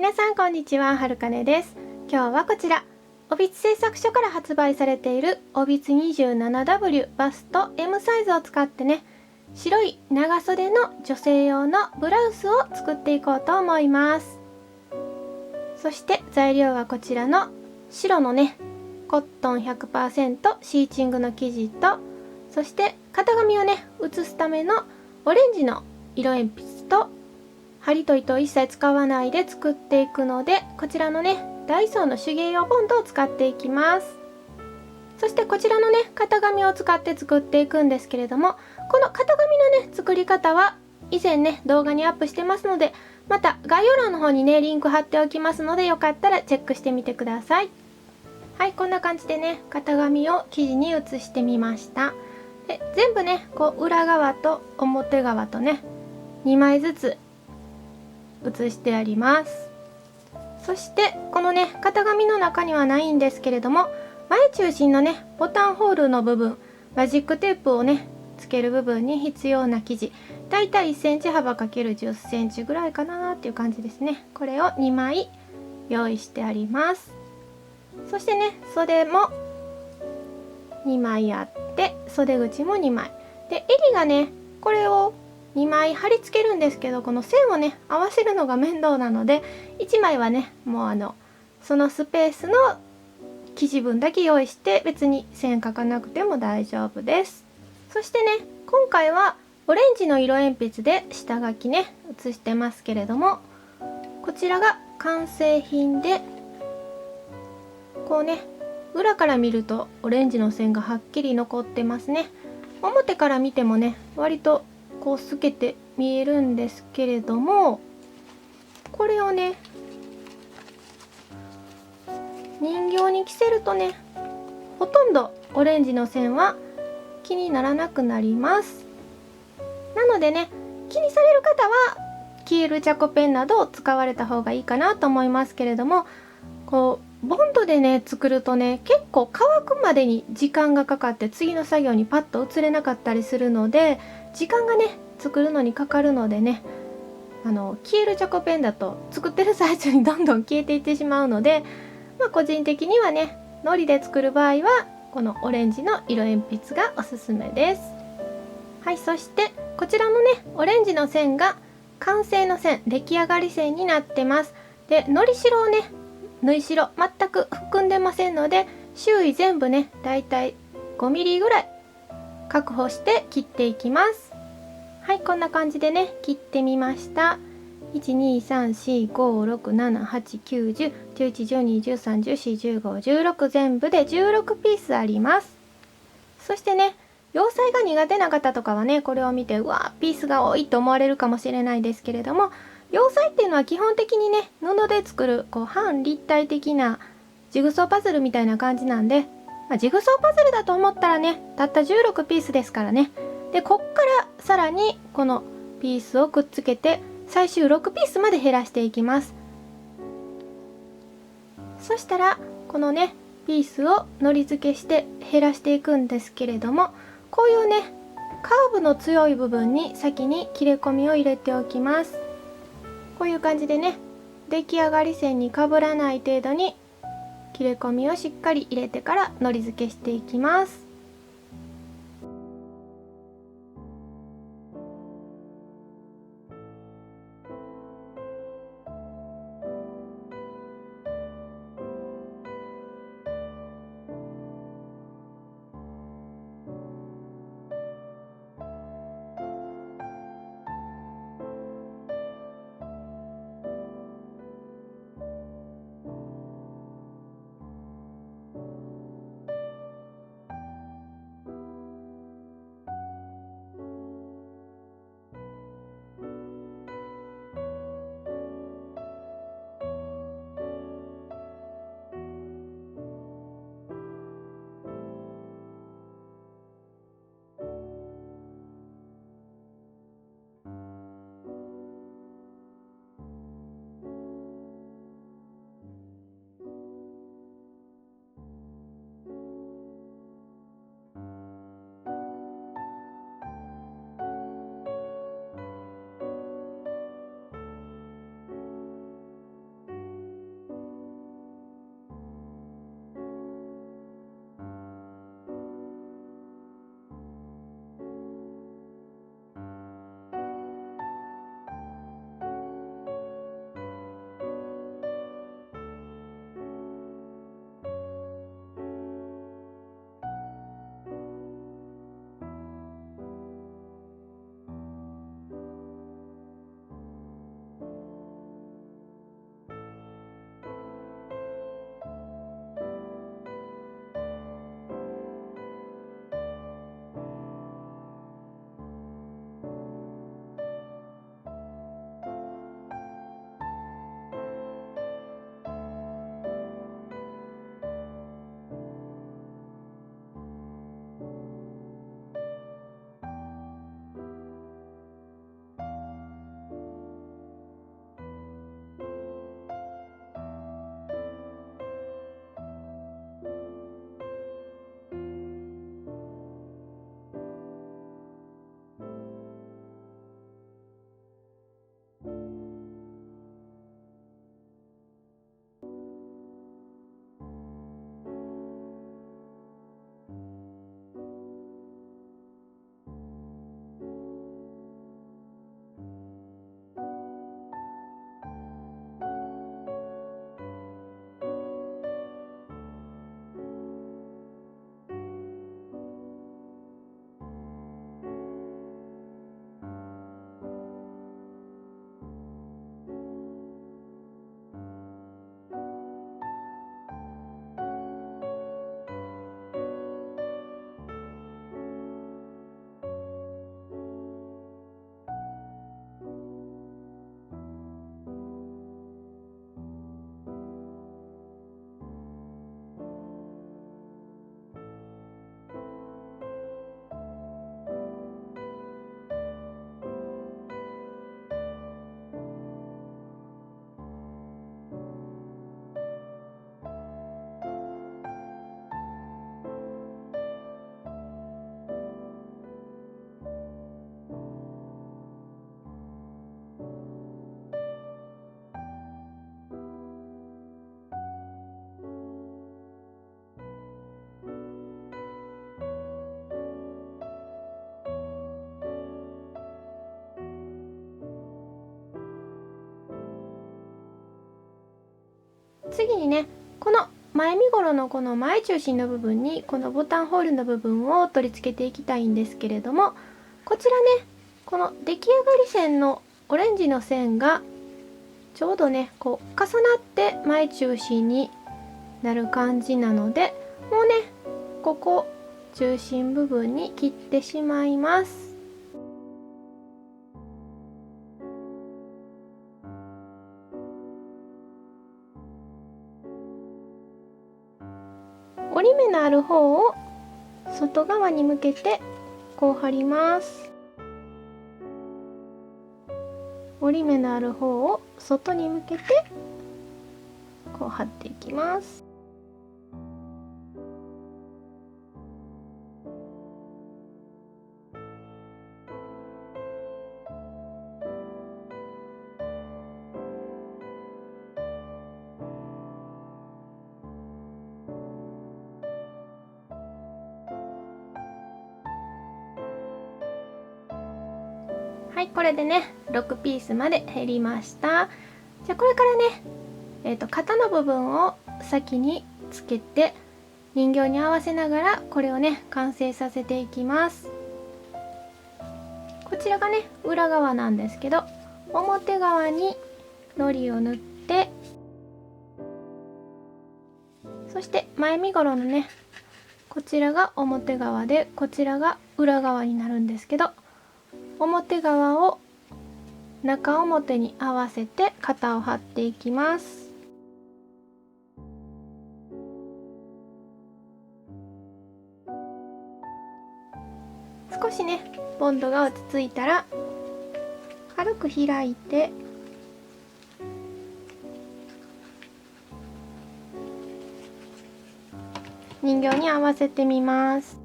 皆さんこんにちは、はるかねです。今日はこちらオビツ製作所から発売されているオビツ 27W バスト M サイズを使ってね、白い長袖の女性用のブラウスを作っていこうと思います。そして材料はこちらの白のねコットン 100% シーチングの生地と、そして型紙をね写すためのオレンジの色鉛筆と、針と糸を一切使わないで作っていくので、こちらのねダイソーの手芸用ボンドを使っていきます。そしてこちらのね型紙を使って作っていくんですけれども、この型紙のね作り方は以前ね動画にアップしてますので、また概要欄の方にねリンク貼っておきますので、よかったらチェックしてみてください。はい、こんな感じでね型紙を生地に写してみました。で全部ねこう裏側と表側とね2枚ずつ写してあります。そしてこのね型紙の中にはないんですけれども、前中心のねボタンホールの部分、マジックテープをねつける部分に必要な生地、だいたい1センチ幅 ×10 センチぐらいかなっていう感じですね。これを2枚用意してあります。そしてね袖も2枚あって、袖口も2枚で、襟がねこれを2枚貼り付けるんですけど、この線をね合わせるのが面倒なので、1枚はねもうそのスペースの生地分だけ用意して、別に線描かなくても大丈夫です。そしてね今回はオレンジの色鉛筆で下書きね写してますけれども、こちらが完成品で、こうね裏から見るとオレンジの線がはっきり残ってますね。表から見てもね割とこう透けて見えるんですけれども、これをね人形に着せるとねほとんどオレンジの線は気にならなくなります。なのでね気にされる方は消えるチャコペンなどを使われた方がいいかなと思いますけれども、こうボンドでね作るとね結構乾くまでに時間がかかって、次の作業にパッと移れなかったりするので、時間がね作るのにかかるのでね、消えるチャコペンだと作ってる最中にどんどん消えていってしまうので、個人的にはね糊で作る場合はこのオレンジの色鉛筆がおすすめです。はい、そしてこちらのねオレンジの線が完成の線、出来上がり線になってます。で糊白をね縫い代全く含んでませんので、周囲全部ねだいたい5ミリぐらい確保して切っていきます。はい、こんな感じでね切ってみました。12345678910111213141516全部で16ピースあります。そしてね洋裁が苦手な方とかはねこれを見てうわピースが多いと思われるかもしれないですけれども、洋裁っていうのは基本的にね布で作るこう半立体的なジグソーパズルみたいな感じなんで、ジグソーパズルだと思ったらねたった16ピースですからね。でこっからさらにこのピースをくっつけて最終6ピースまで減らしていきます。そしたらこのねピースを糊付けして減らしていくんですけれども、こういうねカーブの強い部分に先に切れ込みを入れておきます。こういう感じでね出来上がり線にかぶらない程度に切れ込みをしっかり入れてから糊付けしていきます。次にね、この前身ごろのこの前中心の部分にこのボタンホールの部分を取り付けていきたいんですけれども、こちらね、この出来上がり線のオレンジの線がちょうどねこう重なって前中心になる感じなので、もうねここ中心部分に切ってしまいます。折り目のある方を外側に向けてこう貼ります。折り目のある方を外に向けてこう貼っていきます。はい、これでね6ピースまで減りました。じゃあこれからね、肩の部分を先につけて人形に合わせながらこれをね完成させていきます。こちらがね裏側なんですけど、表側に糊を塗って、そして前身ごろのねこちらが表側でこちらが裏側になるんですけど、表側を中表に合わせて型を貼っていきます。少しねボンドが落ち着いたら軽く開いて、人形に合わせてみます。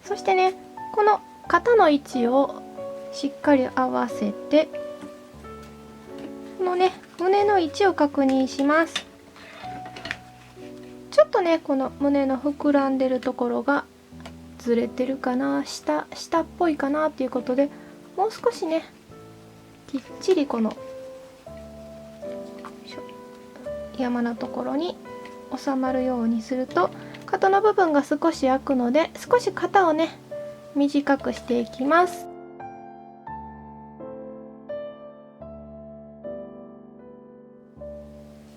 そしてねこの肩の位置をしっかり合わせて、このね胸の位置を確認します。ちょっとねこの胸の膨らんでるところがずれてるかな、下っぽいかなっていうことで、もう少しねきっちりこの山のところに収まるようにすると、肩の部分が少し開くので少し肩をね短くしていきます。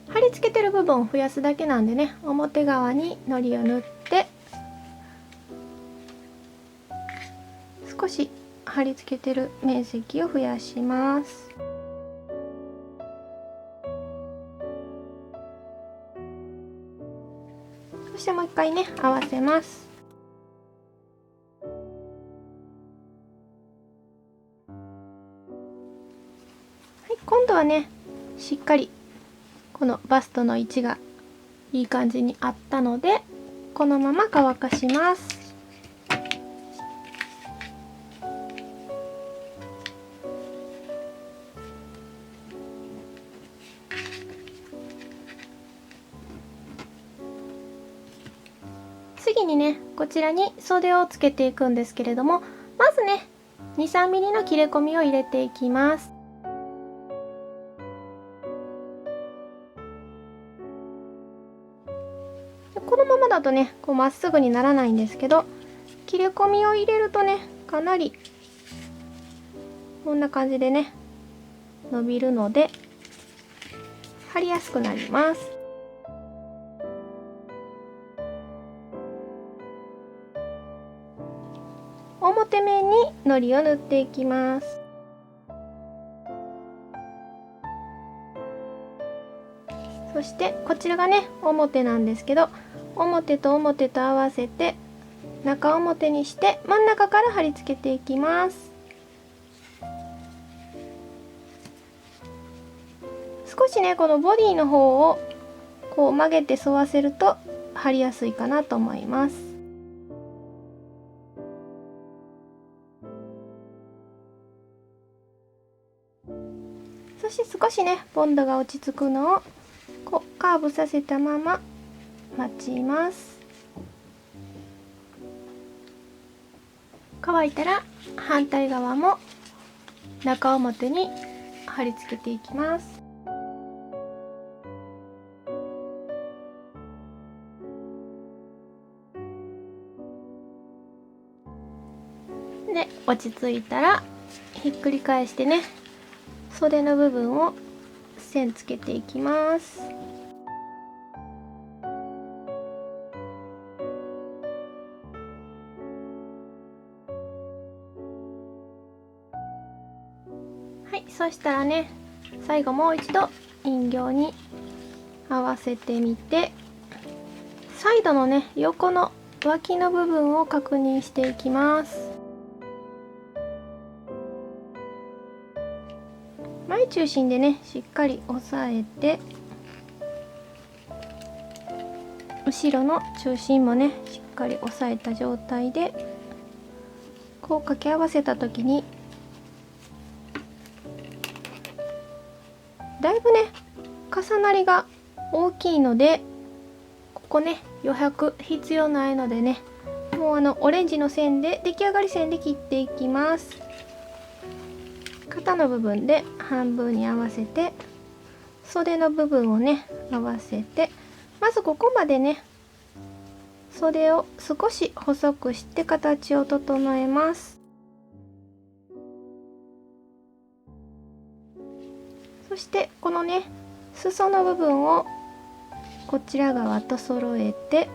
貼り付けてる部分を増やすだけなんでね、表側に糊を塗って少し貼り付けてる面積を増やします。そしてもう一回ね合わせます。はい、今度はねしっかりこのバストの位置がいい感じにあったので、このまま乾かします。次にねこちらに袖をつけていくんですけれども、まずね 2,3mm の切れ込みを入れていきます。このままだとねこうまっすぐにならないんですけど、切れ込みを入れるとねかなりこんな感じでね伸びるので貼りやすくなります。表面に糊を塗っていきます。そしてこちらがね表なんですけど、表と表と合わせて中表にして真ん中から貼り付けていきます。少しねこのボディの方をこう曲げて沿わせると貼りやすいかなと思います。そして少しねボンドが落ち着くのをこうカーブさせたまま待ちます。乾いたら反対側も中表に貼り付けていきます。で落ち着いたらひっくり返してね、袖の部分を線つけていきます。はい、そしたらね、最後もう一度人形に合わせてみて、サイドのね横の脇の部分を確認していきます。前中心でねしっかり押さえて、後ろの中心もねしっかり押さえた状態でこう掛け合わせた時にだいぶね重なりが大きいので、ここね余白必要ないのでね、もうオレンジの線で出来上がり線で切っていきます。肩の部分で半分に合わせて、袖の部分をね合わせて、まずここまでね袖を少し細くして形を整えます。そしてこのね裾の部分をこちら側と揃えて、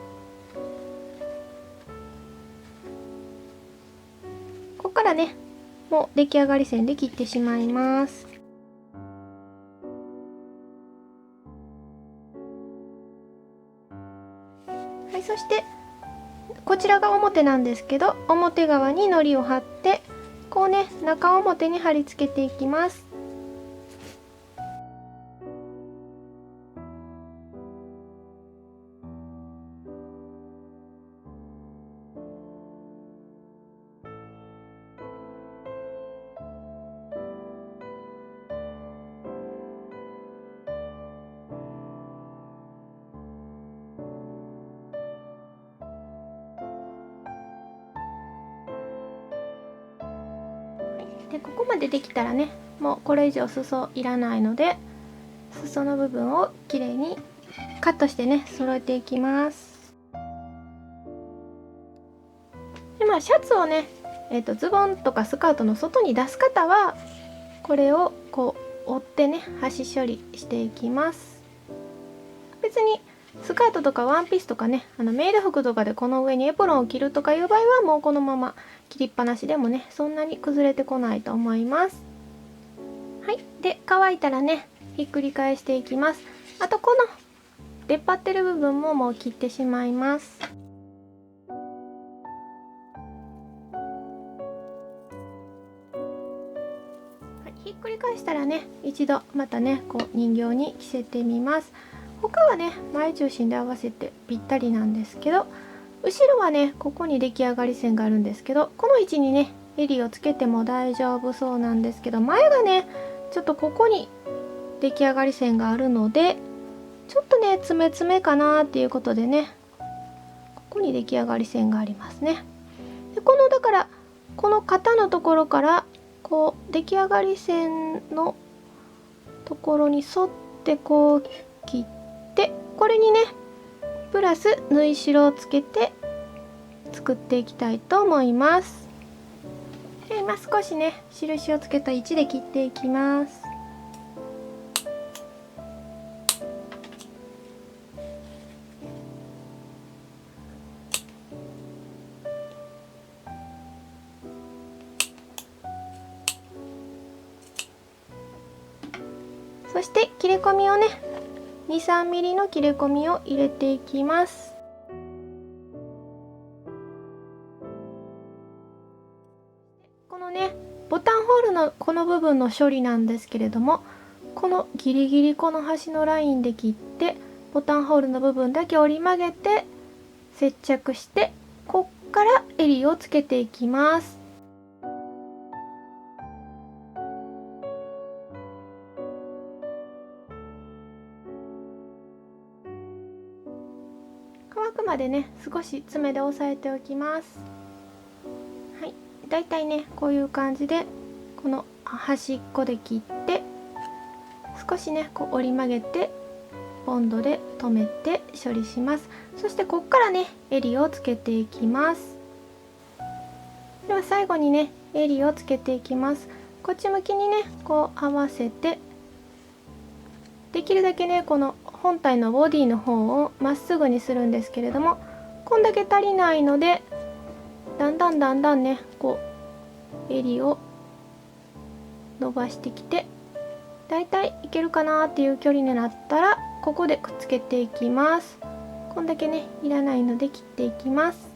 ここからねもう出来上がり線で切ってしまいます。はい、そしてこちらが表なんですけど、表側に糊を貼ってこうね中表に貼り付けていきます。でここまでできたらね、もうこれ以上裾いらないので、裾の部分をきれいにカットしてね揃えていきます。でシャツをね、ズボンとかスカートの外に出す方はこれをこう折ってね端処理していきます。別にスカートとかワンピースとかね、メイド服とかでこの上にエプロンを着るとかいう場合はもうこのまま切りっぱなしでもねそんなに崩れてこないと思います。はい、で乾いたらねひっくり返していきます。あとこの出っ張ってる部分ももう切ってしまいます。はい、ひっくり返したらね一度またねこう人形に着せてみます。他はね前中心で合わせてぴったりなんですけど、後ろはねここに出来上がり線があるんですけど、この位置にね襟をつけても大丈夫そうなんですけど、前がねちょっとここに出来上がり線があるのでちょっとね詰め詰めかなっていうことでね、ここに出来上がり線がありますね。でだからこの肩のところからこう出来上がり線のところに沿ってこう切って、これにねプラス縫い代をつけて作っていきたいと思います。で今少しね印をつけた位置で切っていきます。そして切れ込みをね 2、3 ミリの切れ込みを入れていきます。このねボタンホールのこの部分の処理なんですけれども、このギリギリこの端のラインで切ってボタンホールの部分だけ折り曲げて接着して、こっから襟をつけていきます。乾くまでね少し爪で押さえておきます。はい、だいたいねこういう感じでこの端っこで切って少しねこう折り曲げてボンドで留めて処理します。そしてここからね襟をつけていきます。では最後にね襟をつけていきます。こっち向きにねこう合わせて、できるだけねこの本体のボディの方をまっすぐにするんですけれども、こんだけ足りないのでだんだんねこう襟を伸ばしてきて、だいたいいけるかなっていう距離になったらここでくっつけていきます。こんだけねいらないので切っていきます。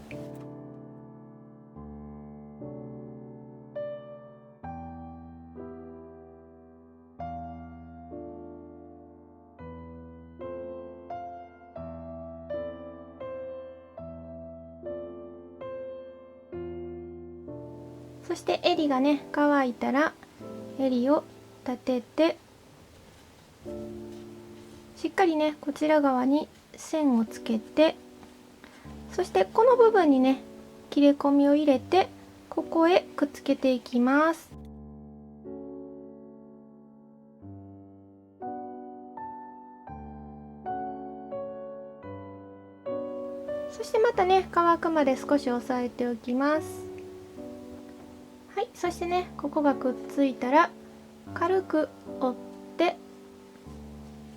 そして襟がね乾いたら襟を立てて、しっかりねこちら側に線をつけて、そしてこの部分にね切れ込みを入れてここへくっつけていきます。そしてまたね乾くまで少し押さえておきます。はい、そしてねここがくっついたら軽く折って、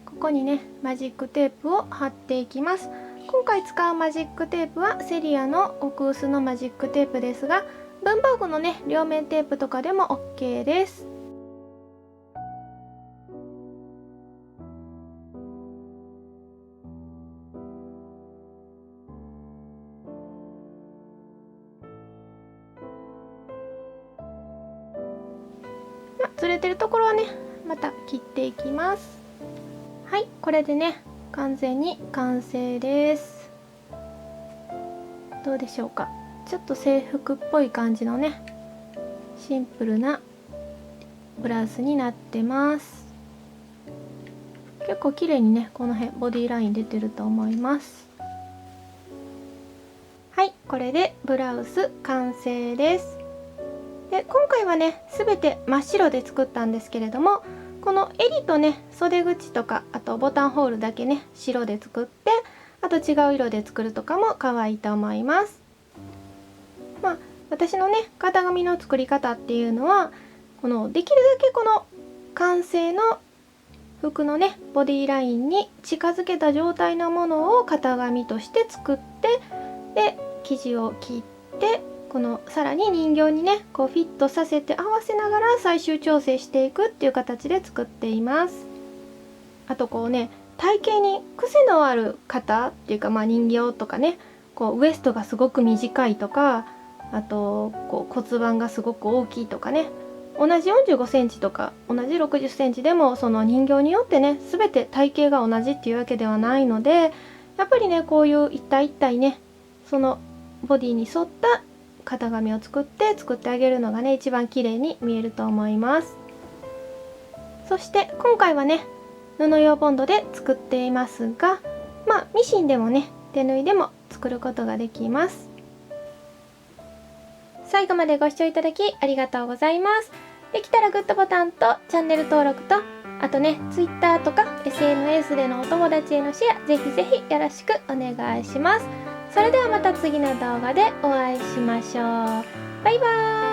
ここにねマジックテープを貼っていきます。今回使うマジックテープはセリアの極薄のマジックテープですが、文房具のね両面テープとかでも OK です。ずれてるところはねまた切っていきます。はい、これでね完全に完成です。どうでしょうか。ちょっと制服っぽい感じのねシンプルなブラウスになってます。結構綺麗にねこの辺ボディライン出てると思います。はい、これでブラウス完成です。で今回はね全て真っ白で作ったんですけれども、この襟とね袖口とかあとボタンホールだけね白で作って、あと違う色で作るとかも可愛いと思います。私のね型紙の作り方っていうのは、このできるだけこの完成の服のねボディラインに近づけた状態のものを型紙として作って、で生地を切って、このさらに人形にねこうフィットさせて合わせながら最終調整していくっていう形で作っています。あとこうね体型に癖のある方っていうか、人形とかねこうウエストがすごく短いとか、あとこう骨盤がすごく大きいとかね、同じ45センチとか同じ60センチでもその人形によってね全て体型が同じっていうわけではないので、やっぱりねこういう一体一体ねそのボディに沿った型紙を作ってあげるのがね一番綺麗に見えると思います。そして今回はね布用ボンドで作っていますが、ミシンでもね手縫いでも作ることができます。最後までご視聴いただきありがとうございます。できたらグッドボタンとチャンネル登録と、あとね Twitter とか SNS でのお友達へのシェアぜひぜひよろしくお願いします。それではまた次の動画でお会いしましょう。バイバーイ。